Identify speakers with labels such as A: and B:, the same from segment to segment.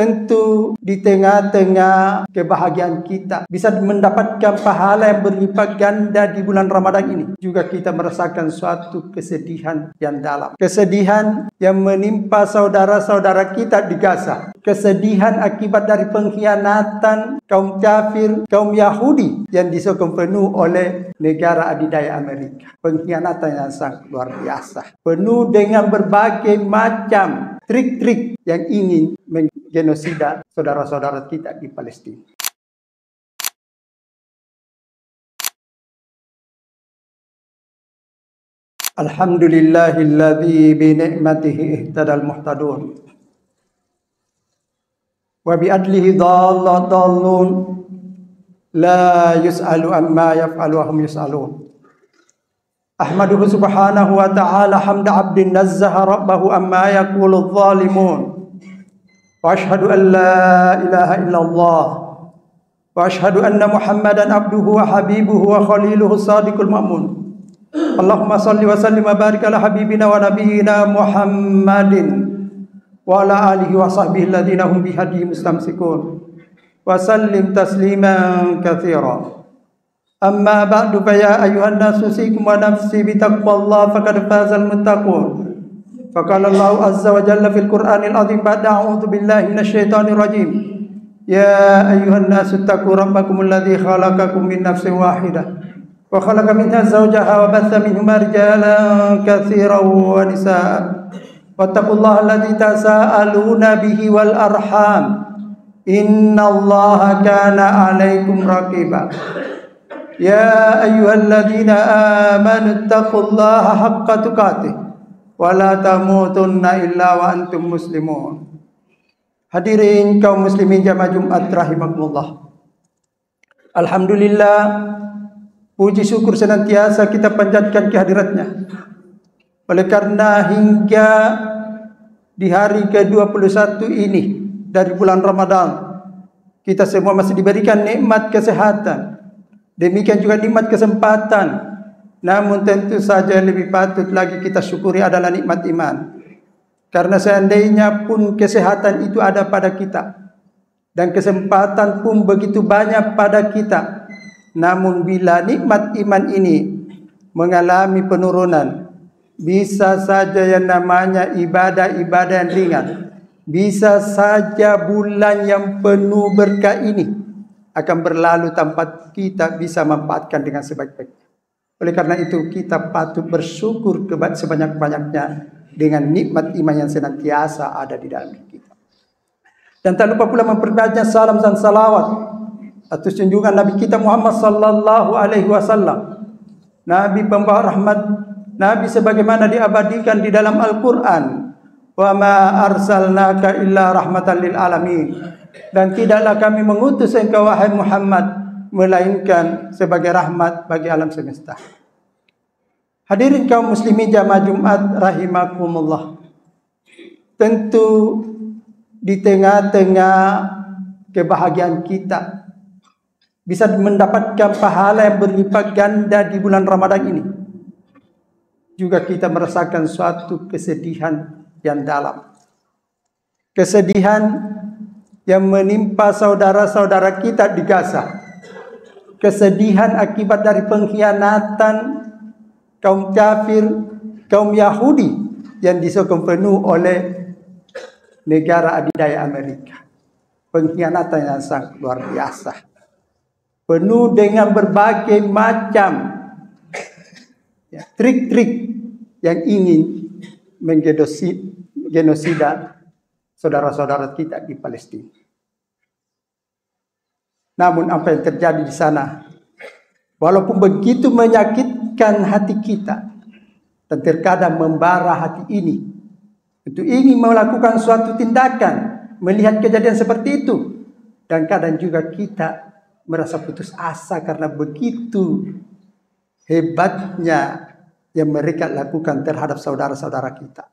A: Tentu di tengah-tengah kebahagiaan kita bisa mendapatkan pahala yang berlipat ganda di bulan Ramadan ini. Juga kita merasakan suatu kesedihan yang dalam. Kesedihan yang menimpa saudara-saudara kita di Gaza. Kesedihan akibat dari pengkhianatan kaum kafir, kaum Yahudi yang disokong penuh oleh negara adidaya Amerika. Pengkhianatan yang sangat luar biasa. Penuh dengan berbagai macam trik-trik yang ingin menggenosida saudara-saudara kita di Palestina. Alhamdulillahilladzi bi ni'matihi ihtadal muhtadun wa bi adlihi dallun la yus'alu amma yaf'alu wa hum yus'alun. Ahmaduhu subhanahu wa ta'ala hamda 'abdin nazzaha rabbahu amma yaqulu adh-dhalimun. Wa ashhadu an la ilaha illallah wa ashhadu anna Muhammadan abduhu wa habibuhu wa khaliluhu sadiqul ma'mun. Allahumma salli wa sallim wa barik ala habibina wa nabiyyina Muhammadin wa ala alihi wa sahbihi alladhina hum bihadihi mustamsikun wa sallim tasliman katsira. Amma ba'du fa ya ayyuhan nasu usikum wa nafsi bi taqwallah faqad fazal muttaqun. Faqala Allah azza wa jalla fil Qur'anil azim ba'da a'udzu billahi minasyaitonir rajim. Ya ayyuhan nasu taqu rabbakumul ladzi khalaqakum min nafsin wahidah wa khalaqa minha zawjaha wa batha minhuma rijalan katsiran wa nisaa. Wattaqullaha alladzi tasaaluna bihi wal arham. Innallaha kana 'alaikum raqiba. Ya ayyuhalladzina amanu taqullaha haqqa tuqatih wa la tamutunna illa wa antum muslimun. Hadirin kaum muslimin jamaah Jumat rahimakumullah. Alhamdulillah, puji syukur senantiasa kita panjatkan kehadiratnya. Oleh karena hingga di hari ke-21 ini dari bulan Ramadan, kita semua masih diberikan nikmat kesehatan. Demikian juga nikmat kesempatan. Namun tentu saja lebih patut lagi kita syukuri adalah nikmat iman. Karena seandainya pun kesehatan itu ada pada kita dan kesempatan pun begitu banyak pada kita, namun bila nikmat iman ini mengalami penurunan, bisa saja yang namanya ibadah-ibadah yang ringan, bisa saja bulan yang penuh berkah ini akan berlalu tanpa kita bisa memanfaatkan dengan sebaik-baiknya. Oleh karena itu kita patut bersyukur sebanyak-banyaknya dengan nikmat iman yang senantiasa ada di dalam kita. Dan tak lupa pula memperbanyak salam dan salawat atas junjungan Nabi kita Muhammad sallallahu alaihi wasallam, Nabi pembawa rahmat, Nabi sebagaimana diabadikan di dalam Al-Qur'an, wa ma arsalnaka illa rahmatan lil alamin. Dan tidaklah kami mengutus engkau wahai Muhammad melainkan sebagai rahmat bagi alam semesta. Hadirin kaum muslimin jamaah Jumat rahimakumullah. Tentu di tengah-tengah kebahagiaan kita bisa mendapatkan pahala yang berlipat ganda di bulan Ramadan ini. Juga kita merasakan suatu kesedihan yang dalam. Kesedihan yang menimpa saudara-saudara kita di Gaza. Kesedihan akibat dari pengkhianatan kaum kafir, kaum Yahudi yang disokong penuh oleh negara adidaya Amerika. Pengkhianatan yang sangat luar biasa. Penuh dengan berbagai macam trik-trik yang ingin menggenosida saudara-saudara kita di Palestina. Namun apa yang terjadi di sana, walaupun begitu menyakitkan hati kita dan terkadang membara hati ini untuk ingin melakukan suatu tindakan melihat kejadian seperti itu, dan kadang juga kita merasa putus asa karena begitu hebatnya yang mereka lakukan terhadap saudara-saudara kita.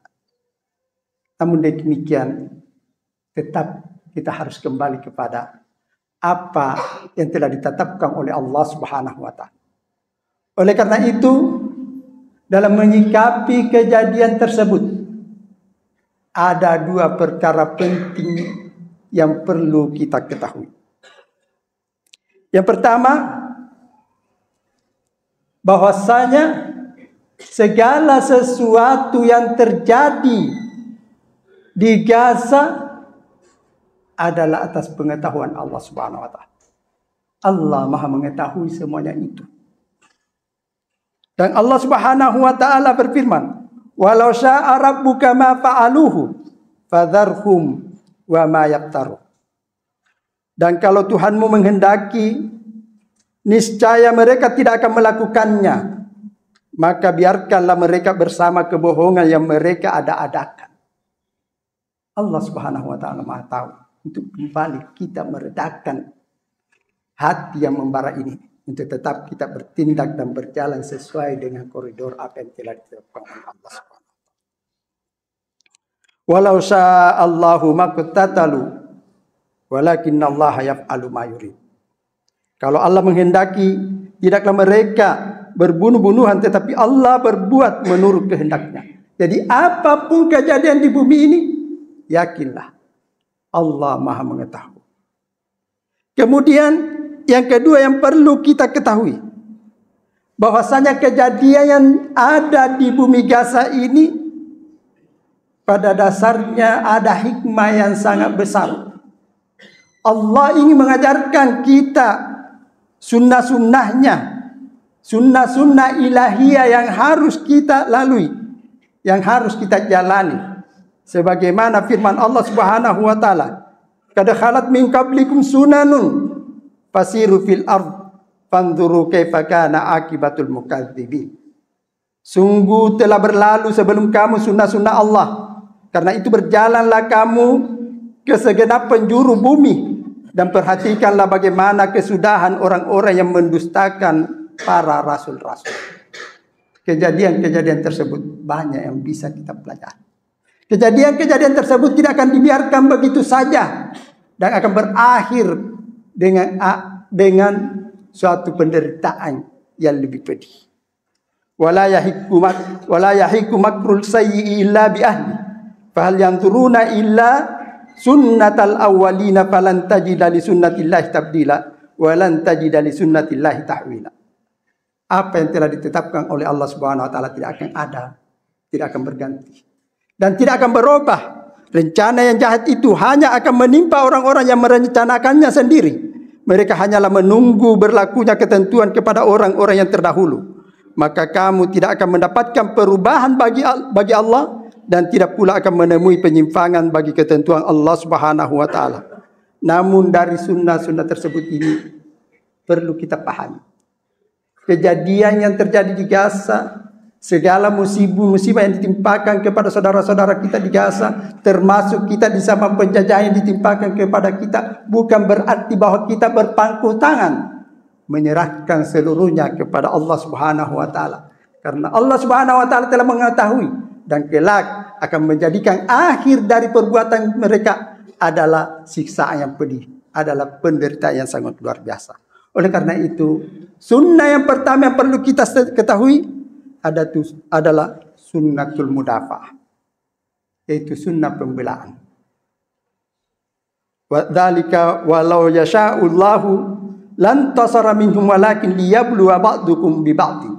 A: Namun demikian, tetap kita harus kembali kepada apa yang telah ditetapkan oleh Allah Subhanahu wa Ta'ala. Oleh karena itu, dalam menyikapi kejadian tersebut, ada dua perkara penting yang perlu kita ketahui. Yang pertama, bahwasanya segala sesuatu yang terjadi di Gaza adalah atas pengetahuan Allah Subhanahu wa taala. Allah Maha mengetahui semuanya itu. Dan Allah Subhanahu wa taala berfirman, "Walau syaa rabbuka ma fa'aluhu fadharhum wa ma yaftaru." Dan kalau Tuhanmu menghendaki, niscaya mereka tidak akan melakukannya. Maka biarkanlah mereka bersama kebohongan yang mereka ada-adakan. Allah Subhanahu wa taala Maha tahu. Untuk kembali kita meredakan hati yang membara ini, untuk tetap kita bertindak dan berjalan sesuai dengan koridor apa yang telah ditetapkan oleh Allah Subhanahu wa taala. Walau syaa Allahu maqtatalu walakinnallaha yaf'alu ma yurid. Kalau Allah menghendaki, tidaklah mereka berbunuh-bunuhan, tetapi Allah berbuat menurut kehendaknya. Jadi apapun kejadian di bumi ini, yakinlah Allah Maha mengetahui. Kemudian yang kedua yang perlu kita ketahui, bahwasanya kejadian yang ada di bumi Gaza ini pada dasarnya ada hikmah yang sangat besar. Allah ingin mengajarkan kita sunnah-sunnahnya, sunnah-sunnah ilahiyah yang harus kita lalui, yang harus kita jalani. Sebagaimana firman Allah Subhanahu wa taala, "Qad khalat min qablikum sunanun fasiru fil ard fanzuru kaifa kana akibatul mukadzibin." Sungguh telah berlalu sebelum kamu sunnah-sunnah Allah. Karena itu berjalanlah kamu ke segenap penjuru bumi dan perhatikanlah bagaimana kesudahan orang-orang yang mendustakan para rasul-rasul. Kejadian-kejadian tersebut banyak yang bisa kita pelajari. Kejadian-kejadian tersebut tidak akan dibiarkan begitu saja dan akan berakhir dengan suatu penderitaan yang lebih pedih. Wala yahiku makrul sayyi illa bi ahli. Fahal yanzuruna illa sunnatal awwalina falan tajida li sunnatillahi tabdila wa lan tajida li sunnatillahi tahwila. Apa yang telah ditetapkan oleh Allah Subhanahu wa taala tidak akan ada, tidak akan berganti dan tidak akan berubah. Rencana yang jahat itu hanya akan menimpa orang-orang yang merencanakannya sendiri. Mereka hanyalah menunggu berlakunya ketentuan kepada orang-orang yang terdahulu. Maka kamu tidak akan mendapatkan perubahan bagi Allah dan tidak pula akan menemui penyimpangan bagi ketentuan Allah Subhanahu wa taala. Namun dari sunnah-sunnah tersebut ini perlu kita pahami. Kejadian yang terjadi di Gaza, segala musibah yang ditimpakan kepada saudara-saudara kita di Gaza, termasuk kita di zaman penjajahan yang ditimpakan kepada kita, bukan berarti bahwa kita berpangku tangan menyerahkan seluruhnya kepada Allah Subhanahu wa taala. Karena Allah Subhanahu wa taala telah mengetahui dan kelak akan menjadikan akhir dari perbuatan mereka adalah siksaan yang pedih, adalah penderitaan yang sangat luar biasa. Oleh karena itu, sunnah yang pertama yang perlu kita ketahui adalah sunnatul mudafa'ah, yaitu sunnah pembelaan. Wa dzalika walau yasha'ullahu lan tasara minhum walakin liyabluwa ba'dukum bi ba'din.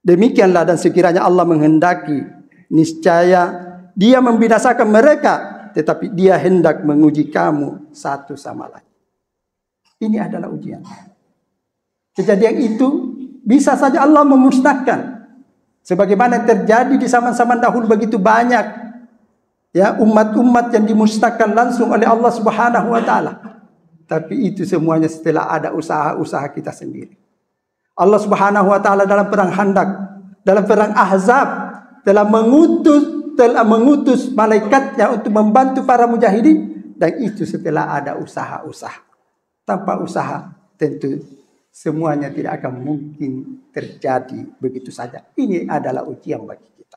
A: Demikianlah, dan sekiranya Allah menghendaki, niscaya Dia membinasakan mereka, tetapi Dia hendak menguji kamu satu sama lain. Ini adalah ujian. Kejadian itu bisa saja Allah memusnahkan, sebagaimana terjadi di zaman-zaman dahulu begitu banyak ya umat-umat yang dimusnahkan langsung oleh Allah Subhanahu wa taala. Tapi itu semuanya setelah ada usaha-usaha kita sendiri. Allah Subhanahu wa taala dalam perang Khandaq, dalam perang Ahzab telah mengutus malaikatnya untuk membantu para mujahidin, dan itu setelah ada usaha-usaha. Tanpa usaha tentu semuanya tidak akan mungkin terjadi begitu saja. Ini adalah ujian bagi kita.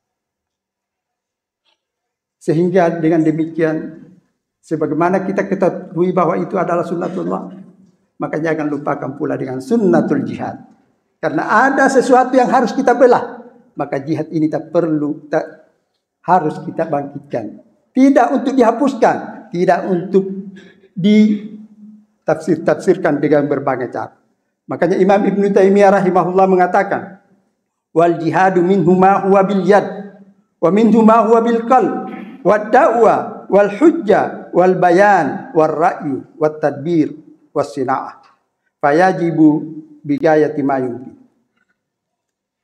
A: Sehingga dengan demikian, sebagaimana kita ketahui bahwa itu adalah sunnatullah, maka jangan lupakan pula dengan sunnatul jihad. Karena ada sesuatu yang harus kita belah, maka jihad ini harus kita bangkitkan. Tidak untuk dihapuskan, tidak untuk ditafsirkan dengan berbagai cara. Makanya Imam Ibnu Taimiyah rahimahullah mengatakan, wal jihadu minhu ma huwa bil yad wa minhu ma huwa bil qalb wad da'wa wal hujjah wal bayan wal ra'yu wat tadbir was sina'ah fayajibu bigayati ma yumkin.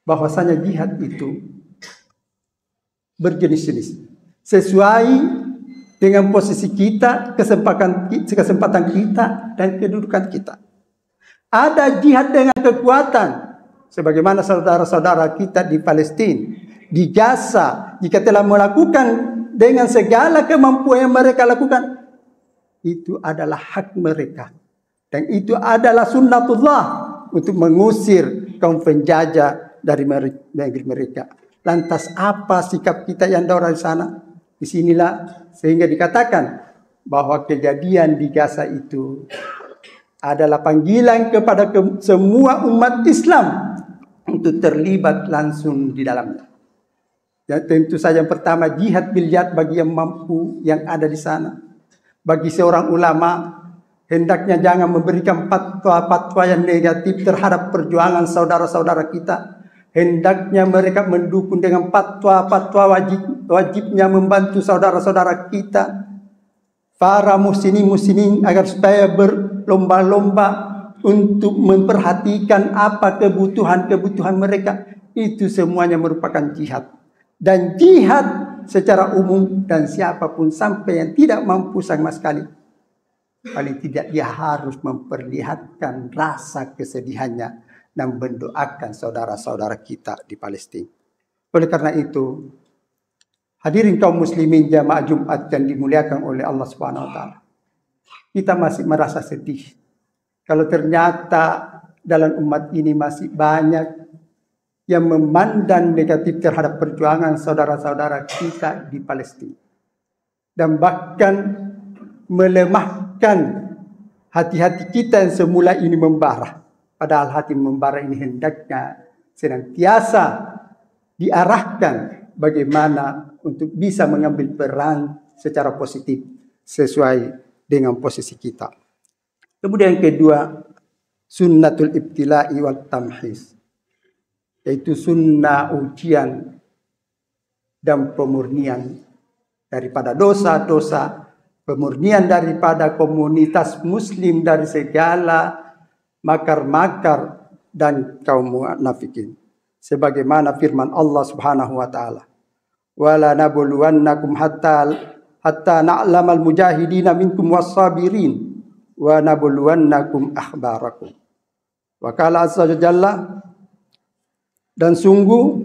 A: Bahwasanya jihad itu berjenis-jenis sesuai dengan posisi kita, kesempatan kita dan kedudukan kita. Ada jihad dengan kekuatan sebagaimana saudara-saudara kita di Palestina, di Gaza, jika telah melakukan dengan segala kemampuan yang mereka lakukan, itu adalah hak mereka. Dan itu adalah sunnatullah untuk mengusir kaum penjajah dari negeri mereka. Lantas apa sikap kita yang ada di sana? Disinilah sehingga dikatakan bahwa kejadian di Gaza itu adalah panggilan kepada semua umat Islam untuk terlibat langsung di dalamnya. Ya, tentu saja yang pertama jihad bil yad bagi yang mampu yang ada di sana. Bagi seorang ulama hendaknya jangan memberikan fatwa-fatwa yang negatif terhadap perjuangan saudara-saudara kita. Hendaknya mereka mendukung dengan fatwa-fatwa wajibnya membantu saudara-saudara kita, para muslimin agar supaya berlomba-lomba untuk memperhatikan apa kebutuhan mereka. Itu semuanya merupakan jihad. Dan jihad secara umum dan siapapun sampai yang tidak mampu sama sekali, paling tidak dia harus memperlihatkan rasa kesedihannya dan mendoakan saudara-saudara kita di Palestina. Oleh karena itu, hadirin kaum muslimin jamaah Jumat yang dimuliakan oleh Allah Subhanahu wa taala. Kita masih merasa sedih kalau ternyata dalam umat ini masih banyak yang memandang negatif terhadap perjuangan saudara-saudara kita di Palestina. Dan bahkan melemahkan hati-hati kita yang semula ini membara. Padahal hati membara ini hendaknya senantiasa diarahkan bagaimana untuk bisa mengambil peran secara positif sesuai dengan posisi kita. Kemudian yang kedua, sunnatul ibtila'i wal tamhis, yaitu sunnah ujian dan pemurnian daripada dosa-dosa, pemurnian daripada komunitas muslim dari segala makar-makar dan kaum munafikin. Sebagaimana firman Allah Subhanahu wa taala, "Wala nabluwannakum hatta na'lamal mujahidina minkum was-sabirin wa nabluwannakum akhbarakum." Wa qala azza wa jalla, dan sungguh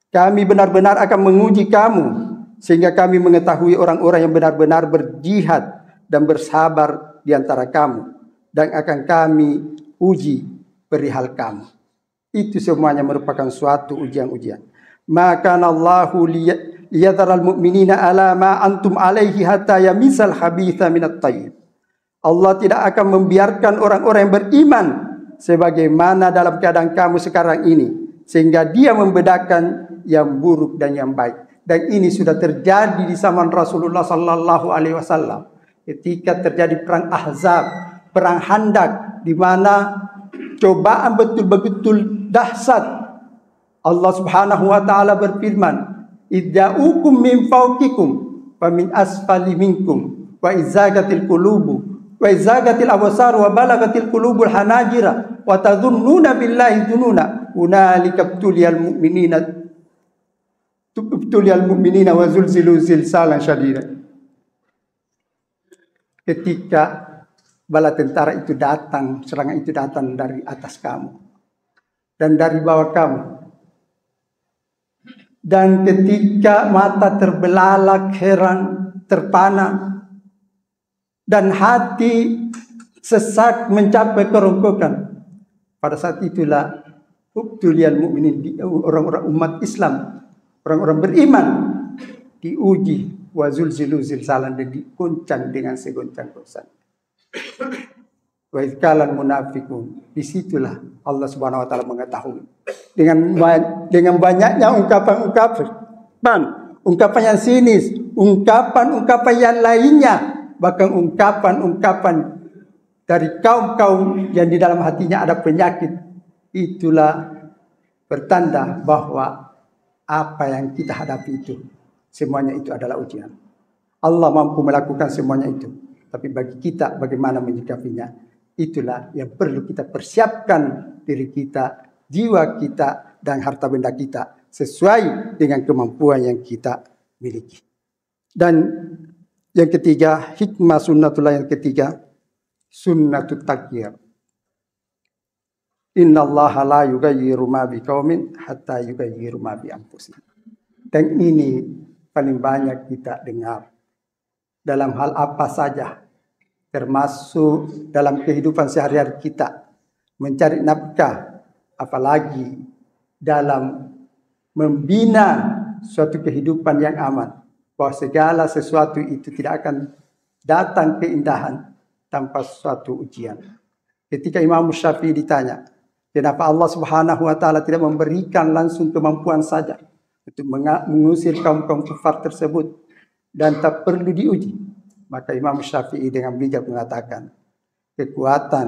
A: kami benar-benar akan menguji kamu sehingga kami mengetahui orang-orang yang benar-benar berjihad dan bersabar di antara kamu, dan akan kami uji perihal kamu. Itu semuanya merupakan suatu ujian-ujian. Maka Allahu liyadharal mu'minina ala ma antum alaihi hatta yamisal khabitha minat thayyib. Allah tidak akan membiarkan orang-orang yang beriman sebagaimana dalam keadaan kamu sekarang ini, sehingga dia membedakan yang buruk dan yang baik. Dan ini sudah terjadi di zaman Rasulullah sallallahu alaihi wasallam ketika terjadi perang Ahzab, perang Handak, di mana cobaan betul-betul dahsyat. Allah Subhanahu wa taala berfirman, "Idza'ukum min fawqikum wa min asfali minkum wa izagatil qulubu wa izagatil absar wa balagatil qulubul hanajira wa tadhunnuna billahi dhununa hunalika ibtuliyal mu'minina wa zulzilu zilzalan syadida." Ketika bala tentara itu datang, serangan itu datang dari atas kamu dan dari bawah kamu, dan ketika mata terbelalak, heran, terpana, dan hati sesak mencapai kerongkongan, pada saat itulah ubtuliyal mu'minin, orang-orang umat Islam, orang-orang beriman diuji, wa zulzilu zilzalan, dan diguncang dengan segoncang-goncang. Wa idkalan munafikun, disitulah Allah Subhanahu wa taala mengetahui dengan banyaknya ungkapan yang sinis, ungkapan-ungkapan yang lainnya, bahkan ungkapan-ungkapan dari kaum-kaum yang di dalam hatinya ada penyakit, itulah bertanda bahwa apa yang kita hadapi itu semuanya itu adalah ujian. Allah mampu melakukan semuanya itu, tapi bagi kita bagaimana menyikapinya, itulah yang perlu kita persiapkan diri kita, jiwa kita, dan harta benda kita sesuai dengan kemampuan yang kita miliki. Dan yang ketiga, hikmah sunnatullah yang ketiga, sunnatut taghyir. Innallaha la yughayyiru ma biqaumin hatta yughayyiru ma bi anfusihim. Dan ini paling banyak kita dengar dalam hal apa saja, termasuk dalam kehidupan sehari-hari kita, mencari nafkah, apalagi dalam membina suatu kehidupan yang aman, bahwa segala sesuatu itu tidak akan datang keindahan tanpa suatu ujian. Ketika Imam Syafi'i ditanya, kenapa Allah Subhanahu wa taala tidak memberikan langsung kemampuan saja untuk mengusir kaum-kaum kafir tersebut dan tak perlu diuji? Maka Imam Syafi'i dengan bijak mengatakan, kekuatan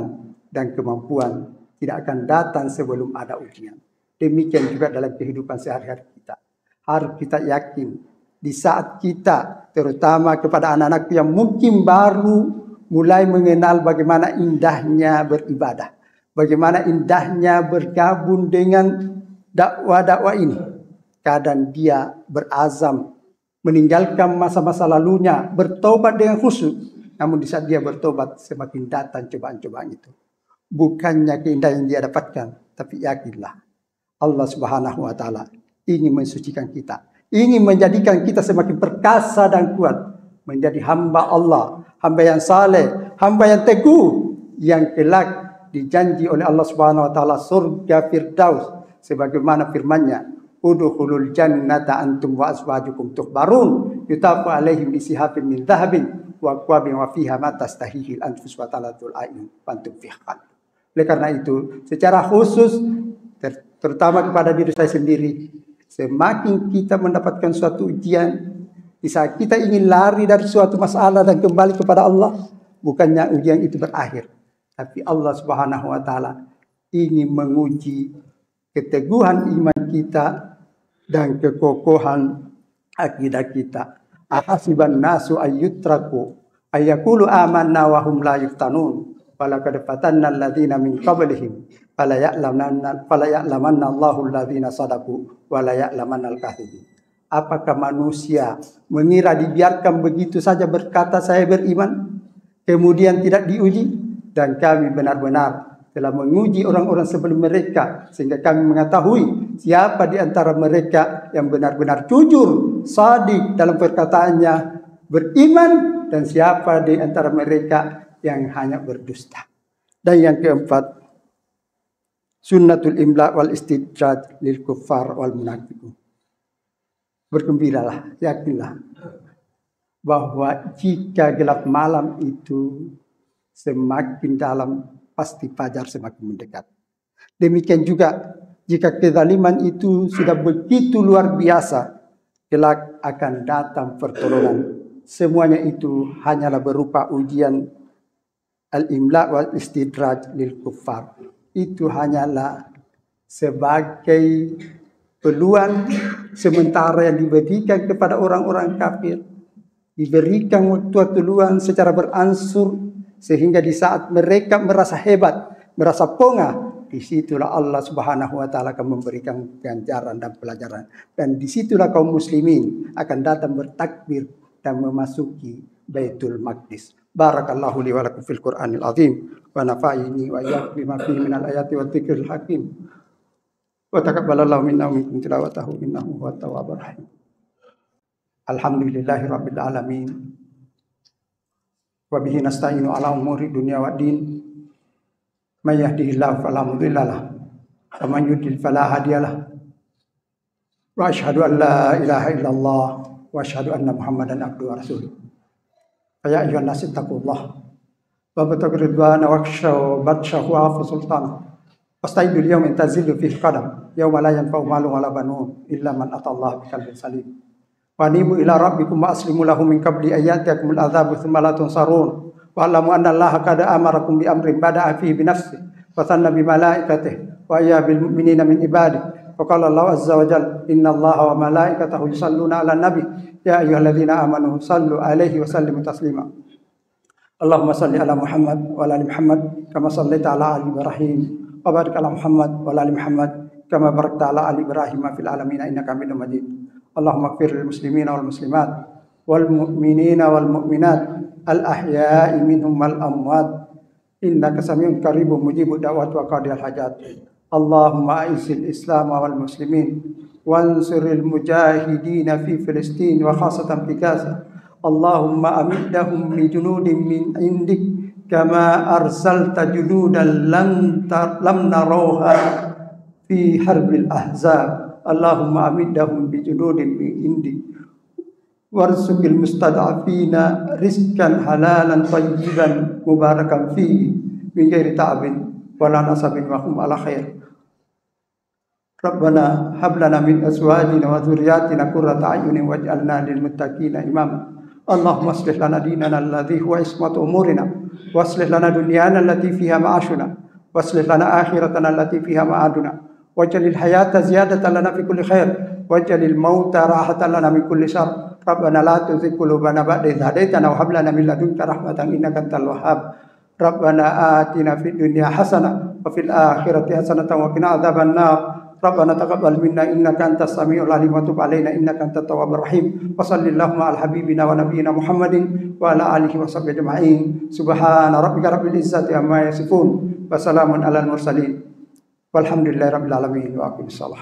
A: dan kemampuan tidak akan datang sebelum ada ujian. Demikian juga dalam kehidupan sehari-hari kita. Harus kita yakin di saat kita, terutama kepada anak-anak yang mungkin baru mulai mengenal bagaimana indahnya beribadah, bagaimana indahnya bergabung dengan dakwah-dakwah ini. Kadang dia berazam meninggalkan masa-masa lalunya, bertobat dengan khusyuk. Namun di saat dia bertobat, semakin datang cobaan-cobaan itu. Bukannya keindahan yang dia dapatkan, tapi yakinlah Allah Subhanahu wa taala ingin mensucikan kita, ingin menjadikan kita semakin perkasa dan kuat, menjadi hamba Allah, hamba yang saleh, hamba yang teguh, yang kelak dijanji oleh Allah Subhanahu wa taala surga Firdaus, sebagaimana firman-Nya, udkhulul jannata antum wa azwajukum tuhbarun yutafu alaihim bisihafin min dhahabin wa aqwabin wa fiha ma tastahihil anfus wa talatul a'yun pantum fiha. Oleh karena itu, secara khusus terutama kepada diri saya sendiri, semakin kita mendapatkan suatu ujian, di saat kita ingin lari dari suatu masalah dan kembali kepada Allah, bukannya ujian itu berakhir, tapi Allah Subhanahu wa taala ingin menguji keteguhan iman kita dan kekokohan akidah kita. Ahasiban nasu ayyutraku ayyaqulu amanna wa hum la yuftanun walaqad fatanna alladziina min qablihim fala ya'lamanna Allahu alladziina sadaqu wa la ya'lamanna al-kadhibin. Apakah manusia mengira dibiarkan begitu saja berkata saya beriman, kemudian tidak diuji? Dan kami benar-benar telah menguji orang-orang sebelum mereka, sehingga kami mengetahui siapa di antara mereka yang benar-benar jujur, shadiq dalam perkataannya, beriman, dan siapa di antara mereka yang hanya berdusta. Dan yang keempat, sunnatul imla wal istidraj lil kuffar wal munafiqun. Bergembiralah, yakinlah bahwa jika gelap malam itu semakin dalam, pasti fajar semakin mendekat. Demikian juga jika kezaliman itu sudah begitu luar biasa, kelak akan datang pertolongan. Semuanya itu hanyalah berupa ujian al-imla wal istidraj lil kuffar. Itu hanyalah sebagai peluang sementara yang diberikan kepada orang-orang kafir. Diberikan waktu luang secara beransur, sehingga di saat mereka merasa hebat, merasa pongah, disitulah Allah Subhanahu wa taala akan memberikan ganjaran dan pelajaran. Dan disitulah kaum muslimin akan datang bertakbir dan memasuki Baitul Maqdis. Barakallahu li wa lakum fil Qur'anil azim wa nafa'ini wa iyyakum bima fihi minal ayati wa dzikril hakim. Wa taqabbalallahu minna wa minkum tilawatahu innahu huwat tawwabur rahim. Alhamdulillahi rabbil alamin. Wa bihi nasta'inu ala umuri dunya waddin. May yahdihillahu fala mudhillalah wa man yudlil fala hadiyalah. Wa asyhadu an la ilaha illallah wa asyhadu anna Muhammadan abduhu wa rasuluh. Ya ayyuhan nas taqullah wa bataghu ridwana wa akhshaw batshahu wa sultan. Fastaidul yawma tazillu fihi qadam yawma la yanfa'u malun wala banun illa man atallaha biqalbin salim. wa anibu ila rabbikum wa aslimu lahu min qabli ayyatiakumul adzabu tsumma la tunsarun wa alamu anna Allaha qad amarakum bi amrin bada'a fihi bi nafsihi wa sanna bi malaikatihi wa ayya bil mu'minina min ibadihi wa qala Allahu azza wa jalla inna Allaha wa malaikatahu yusalluna 'alan nabi ya ayyuhalladzina amanu sallu 'alaihi wa sallimu taslima. Allahumma salli ala Muhammad wa ala ali Muhammad kama shallaita ala ali Ibrahim wa barik ala Muhammad wa ala ali Muhammad kama barakta ala ali Ibrahim fil alamin innaka Hamidum Majid. Allahumma ighfir lil muslimina wal muslimat wal mu'minina wal mu'minat al ahya'i minhum wal amwat innaka samiun qaribun mujibud da'wat wa qadiyal hajat. Allahumma a'izzil islam wal muslimin wansuril mujahidin fi Filistin wa khasatan fi Gaza. Allahumma amiddahum bi junudin min indik kama arsalta junudan lam narawha fi harbil ahzab. Allahumma amiddahum bi junudin min indik warzuqil mustad'afina rizqan halalan tayyiban mubarakan fihi min ghairi ta'bin wala nasabin wa hum ala khair. Rabbana hab lana min azwajina wa dhurriyyatina qurrata a'yunin waj'alna lil muttaqina imama. Allahumma aslih lana dinana alladhi huwa ismatu umurina wa aslih lana dunyana allati fiha ma'ashuna wa aslih lana akhiratana allati fiha ma'aduna waj'alil hayata ziyadatan lana fi kulli khair waj'alil mauta rahatan lana min kulli syarr. Rabbana la tuzigh qulubana ba'da idh hadaytana wa hab lana min ladunka rahmatan innaka antal wahhab. Rabbana atina fid dunya hasanah wa fil akhirati hasanatan wa qina adzabannar. Rabbana taqabbal minna innaka antas samiul alim wa tub alaina innaka antat tawwabur rahim. Wa sallallahu ala habibina wa nabiyyina Muhammadin wa ala alihi wa sahbihi ajma'in. Subhana rabbika rabbil izzati amma yasifun wa salamun alal mursalin. Walhamdulillahirabbil alamin wa aqimissalah.